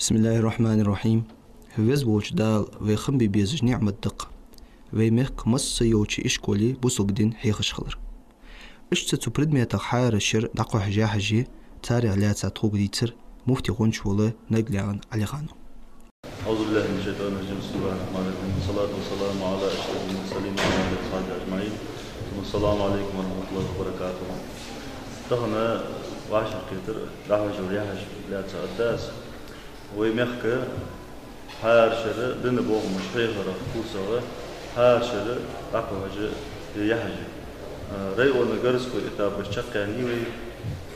بسم الله الرحمن الرحيم. هوز وجدال ويخم ببيزج نعمة الدق ويمخ مص يوشي إشكولي بوسوغدين حيخش خلر إشت تبردمية تخير الشر دقو حجا حجي تاري عليها تاتوغ ديتر مفتي غنش ولا نقلعان علي غانو. أعوذ بالله من الشيطان الرجيم. بسم الله الرحمن الرحيم. والصلاة والسلام على أشرف المرسلين وعلى أصحابه أجمعين. والسلام عليكم ورحمة الله وبركاته. تهنا وعش قيتر دعوة جورياش لا تأداس ويمخك هارشر دين بوغ مشريغر كوسر هارشر أقوج يحج رأيو نجرسكو إتاب الشقة نيوي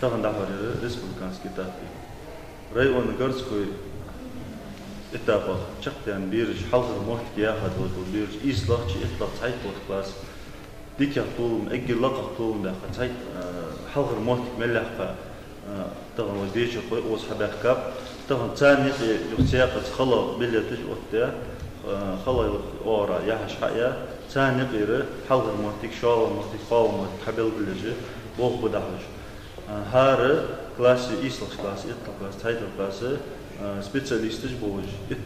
تهنا دعوة ريسبولكانس كتابي رأيو نجرسكو إتابة شقتين بيرج حلقة موحد كياخد وطول بيرج إيسلاح شي إطلاق سعيد وقت كلاس ديك يحطولهم أجل لقا حطولهم داخل سعيد حلقة موحد ملحقة تغن وديش وص حدا كاب تغن تاني يختياقة خلا بليتش وقتها خلا أورا يحش حقيا تاني غيره حلقة موحد شاو موحد قاو موحد حبيل بليجي بوغ بدحج هار كلاس إيسلاح كلاس إطلاق كلاس سعيد كلاس سبيشاليستش بوج إت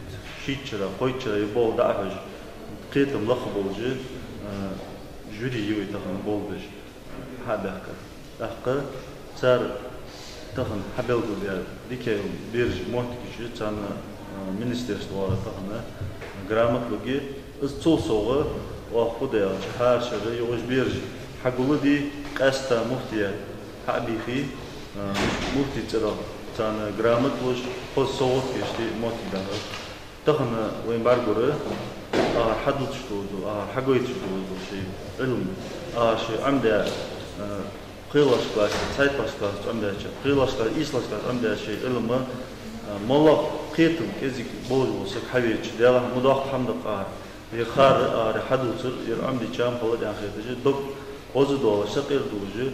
شيتشرا قويتشرا يبول دعوج قيتم لخ بوج جودي يوي تخن بولدش هذا هكا صار تخن حبل بيا ديك بيرج موتكش تان مينسترس ولا تخن جرامت لقي الصوصوغ وخدها شهر شهر يوج بيرج حقولي دي قاستا مفتيا حبي في مفتي ترى تان جرامت وش خود صوت كشتي موتي ده تخن وين بارجورة حدود شتوزو حقويت شتوزو شيء علم شيء عمده قيلاش كلاس سايت باس كلاس عمده شيء قيلاش كلاس إيسلاش كلاس عمده شيء علم ملا قيتم كذي بوج وسك حبيش دياله مداخل حمد قار يخار حدود صر يرعمدي كام بلد يعني خير دك وزدوا شقير دوجي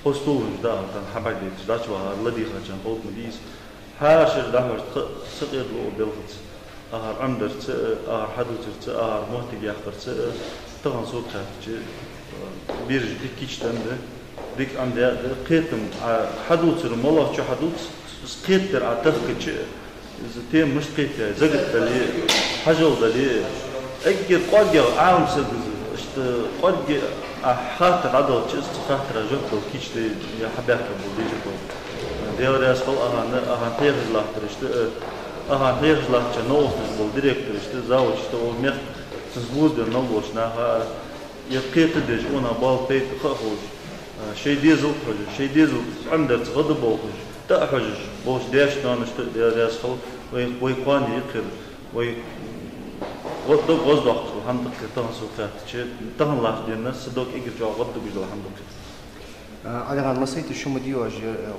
postulum da tan habagit dachwa ladi khajan qot medis hashir dahmer saqir lo belgit ahar amdert ahar hadutert ahar muhtig yaxtert tagan sot khatchi bir dikichtan de dik amda qitim hadutser molach hadut qitter ataqch tem mustqit zagat dali hajol dali اجي قاجي عام سد اشت قاجي خاطر عدو تشست خاطر جوكو كيشتي يا حباك ابو ديجو ديور ياسفل اهان تيغز لاخترشت اهان تيغز لاختش نوف بول ديريكتورشت زاوشت او ميخ تزبوز نوش ناها يقيت ديج انا بال بيت خخوج شي ديزل حج شي ديزل عندك غضب بوخج تا حج بوش ديش نانشت ديور ياسفل وي قاني يقر وي غضب غضب handuk تهنسو كاتشي تهن لاش دينا صدق إيجر جو غضب بيجو handuk على عن مسيت شو مديوج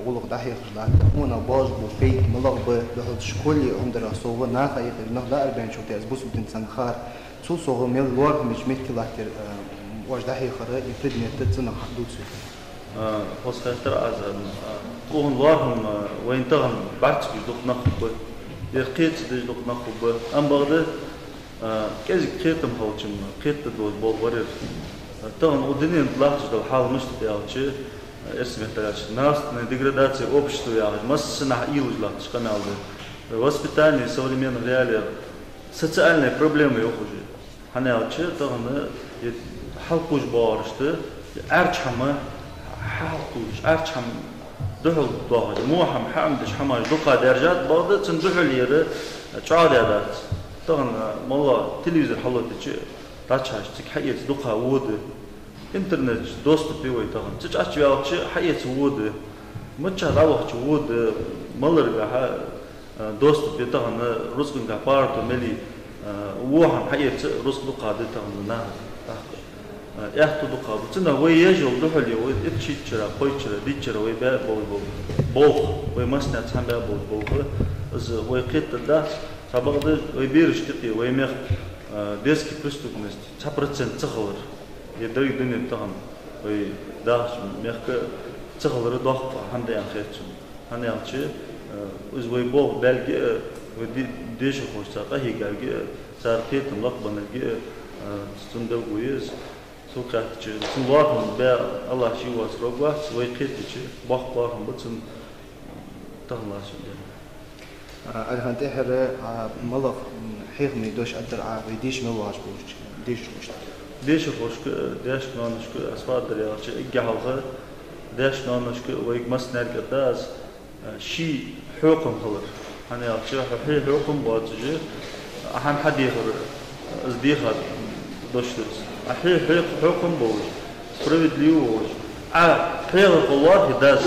غلق دحيح لا هنا باج بوفيت ملغ بهذا شكولي عند راسوه ناقة يقدر نهضة 40 شو تاز بوس بدين سنخار سو صوغ ميل الوقت مش ميت كلاكتر واج دحيح خرا يفرد ميت تزنا حدود سو بس خاطر أزم كون وارهم وين تهم بعد بيجوك نخب يقيت بيجوك نخب أم بغده كذي قيتم هوتشم قيت دوز بول ورير تون ودنين لاحظ دو حال مش تياوتشي اسمه تلاش ناس деградация общества я массна илуж لاحظ канал воспитание современных реалий социальные проблемы يخرج ханаучи тон халкуж баарышты арчхама халкуж арчхам дохол дохол мухам хамдыш хамаж дука дәрҗат барды тын дохол ере чаадат طبعا والله تلفزيون حلوتي راتشاش تك حيت دقها وود انترنت دوست بيوي طبعا تجاش ياوتش حيت وود متشا راوخ وود مالرغا دوست بي طبعا روسكن غابارتو ملي وهم حيت روس دقها دي طبعا نا يحتو دقها بتنا وي يجو دخل يو اتشيتشرا قويتشرا ديتشرا وي با بول وي مسنا تسمى بول از وي قيت داس سبقده ويبيرش تقي ويمخ ديسكي преступность 100% цахалар يدري دنيا تهم وي داش مخ цахалар дох ханда яхеч хана яхчи үз вой бог белги ودي ديش خوشتا هيغالги سارتيتم لقبنگي стундал гуез сукатчи сулахым ба Allah ши вас рогвас вой қетичи бах бахым бутун тахлашын أنا تحر ملخ حيخ من دوش أدر عاديش مواج بوش ديش وش ديش خوشك ديش نانشك أسفار درياتش إجهالها ديش نانشك ويك مسنر قداس شي حكم خلر أنا أشوف حي حكم باتجي أهم حد يخر أزديخر دوشتس أحي حكم بوش справедливо بوش حي الله داس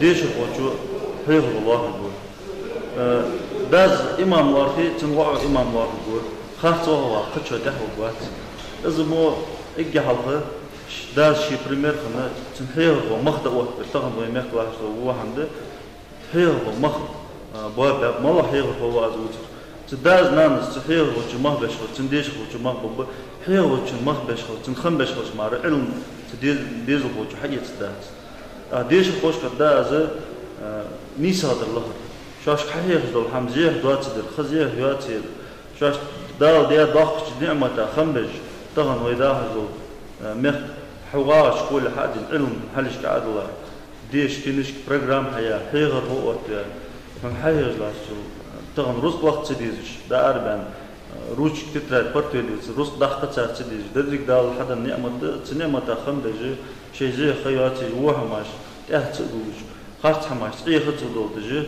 ديش خوشو حي الله بوش داز إمام الله تنوع إمام الله بوش خاصة هو قتشة دهو بوات إذا مو إجهالها داز شي بريمير خنا تنحيه ومخدأ وقت تغم ويمخ واحد وواحد حيه ومخ باب ما الله حيه هو أزوج تداز نانس تحيه وجماه بشخو تنديش وجماه بب حيه وجماه بشخو تنخم بشخو مار علم تديز وجو حيه تداز ديش خوش كداز نيس هذا الله شاش حيه دول حمزيه دوات دل خزيه ياتي شاش دال ديا ضاق نعمته خمبج طغن ويداه دول مخ حواش كل حد علم حلش قاعد الله ديش تنش برنامج حياه غير هو وقت من حياه لاشو طغن روس وقت تديش دار بان روش تتراد برتوليس روس ضغط تديش درك دال حدا نعمة خمبج شيء زي خياتي وهماش تحت دوج خاص حماش اي خط دول تجي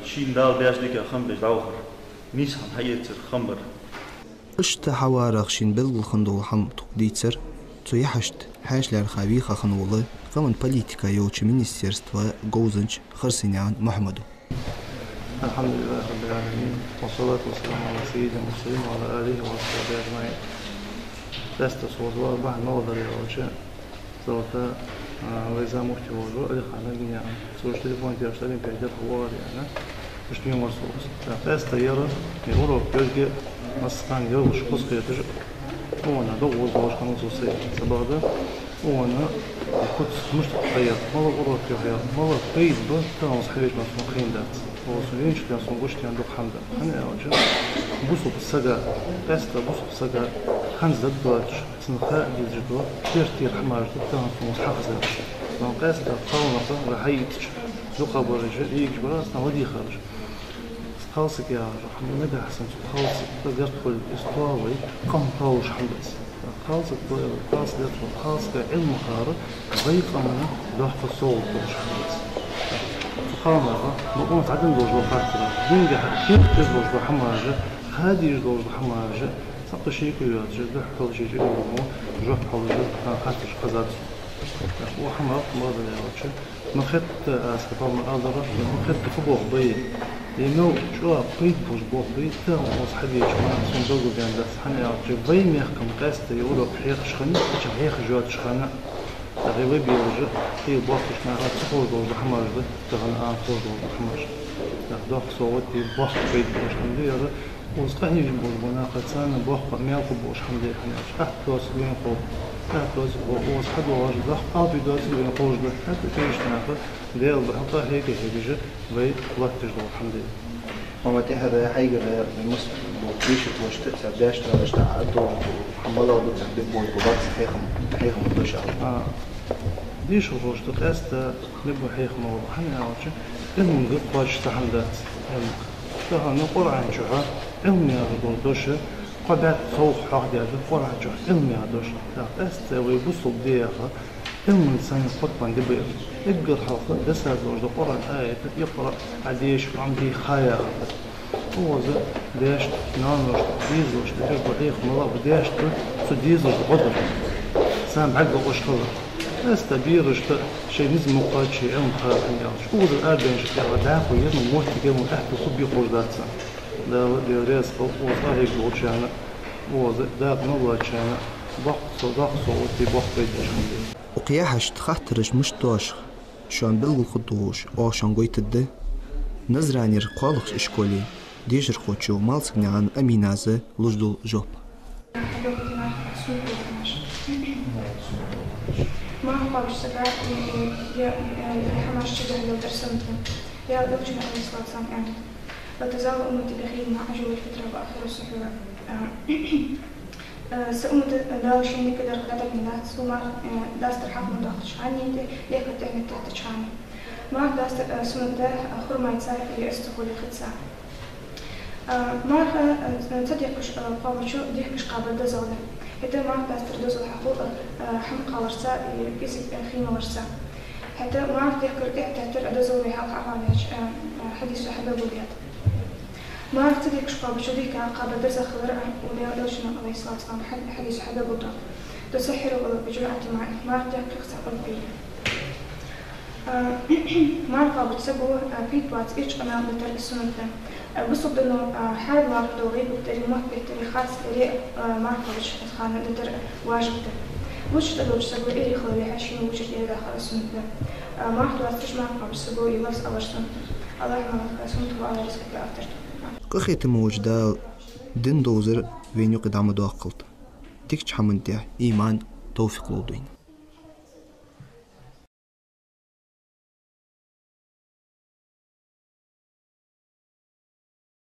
شين دال بياش ديك خمبج داوخر ميس هم حياه خمبر اشت حوارق شين بلغ خندول حم تقديتر تو يحشت حاش للخابي خنوله قمن بوليتيكا يوتش منيستيرства Гоузенч خرسينيان محمدو. الحمد لله رب العالمين والصلاة والسلام على سيدنا المرسلين وعلى آله وصحبه أجمعين. دست صوت بعد نظر يوتش زوجة وإذا مفتي وجو اللي خلنا جنيا سوش تليفون تيرشتغل بيجر هو يعني مش مين مرسوس. دست يرى يقولوا بيجي مسكان يروش قص كيتج وانا دوغ باش كانوا صوصي سبعة وانا كنت مش تخيل مرة أروح في حياة مرة بيت بس كانوا صحيح ما سمخين دات وصلينش كان صنقوش كان دوق حمدا أنا أوجه بوسو بالسجا قاستا بوسو بالسجا خمس دباتش سنخاء جدوا تير حماج كان صنقوش حافظة لو قاستا قاومة رحيتش دوقا برجع يجبر أصلا ودي خارج خالصك يا رحمة مدى حسن خالصك تدخل إسطوالي قم طاوش حمدس خالصك يدخل خالصك علم خارج غير أمنا لحظة صوت طاوش حمدس فقامة بقوم تعدم دوش بخاطرة دينجح كيف تزوج بحماجة هادي يزوج بحماجة سقط شيء كيوات جد حول شيء يقولون جوح حول جد خاطر قزات وحماق مرض اليوتش مخت أسكتار من أقدر مخت فوق بي لأنه شو قيد بوش بوح بيت وصحبي شو صندوق جندا حنا يعطي بين يحكم قاسته يقولوا بحيخ شخني بحيخ جوات شخنا غير بيرجع في بوحش مع تخرج وحماج ده تغنى خرج وحماج ده صوتي بوح بيت بوش حمدي هذا وصحني جنبوش بناقة سنة بوح مياه بوش حمدي حنا أحدث بين خوب أحدث وصحد وواجد ده قاضي دوس بين خوج ده حتى فيش ناخذ ديال بحطها هيك هيجي بيت وقت تجدو الحمد لله. وما تحر حيجر المسلم بوكيش توش تسبداش تراش تعدو حمله ودو تسبب بوي بوبات حيخم دوش ديش وروش تقاستا نبو حيخم وحنا عاوش إنهم قواش تحمدات فهنا قرعة جوها إنهم ياخدون دوش قبعت صوح حاجة قرعة جوها إنهم ياخدوش تقاستا ويبصوا بديها إنهم إنسان خطبا دبير اقرأ حلقة دسها زوج القرآن آية يقرأ عديش عندي خايا هو ذا ديش نانوش ديزوش تجرب حيخ ملا بديش تديزوش غدر سام عقل وش خلق استبيرش شيء نزم مقاد شيء علم خايا حنياش هو ذا الآن شكرا داخل يرمي موت تجمع تحت وخبي خوش ذات سام دا ريس وصاهيك بوشانا هو ذا داق نولا شانا ضغط صوتي بوح بيدش وقياحش تخاطرش مش توش شان بلغ خطوش أو شان قويت الده نزراني رقالخش إشكولي ديجر خوتشو مالسكني عن أمينازة لجدو جوب ما هو باش سبب يا حماش شجع لو ترسمتهم يا لوجنا الإسلام سامعين لا تزال أمتي بخير مع عجل الفترة وآخر الصحوة سأمت دال شيء كده خدتك من ده سوما داستر حق من ضغط شحاني ليه كنت أنا تحت شحاني ما داست سنة خرمايتsa ili استقول خدسا ما تصدقش قامشو ديكش قابل دزولة حتى ما داست دزول حقوق حم قالرسا كيس خيمة ورسا حتى ما تذكر تحتر دزول حق عملش حديث حدا بوليات ما تصدقش قامشو ديك قابل دزول خبر ولا لوشنا عليه الصلاة والسلام حديث حدا بودا تسحر ولا بجرعة ما تذكر سأقول فيه ما قابل سبوا بيت وات إيش أنا بتر السنة بس بدنا حال ما بدوري بتريمات بتريخات اللي ما قابلش خانة بتر واجبته وش تدور سبوا إيه خلي عشرين وجد إيه داخل السنة ما حدواتش ما قابل سبوا يلاس أورشتن الله ما سنت وعلى رزقك أكتر كخيت موجدة دين دوزر وين يقدام دواقلت تكش حمنتيه إيمان توفيق لودين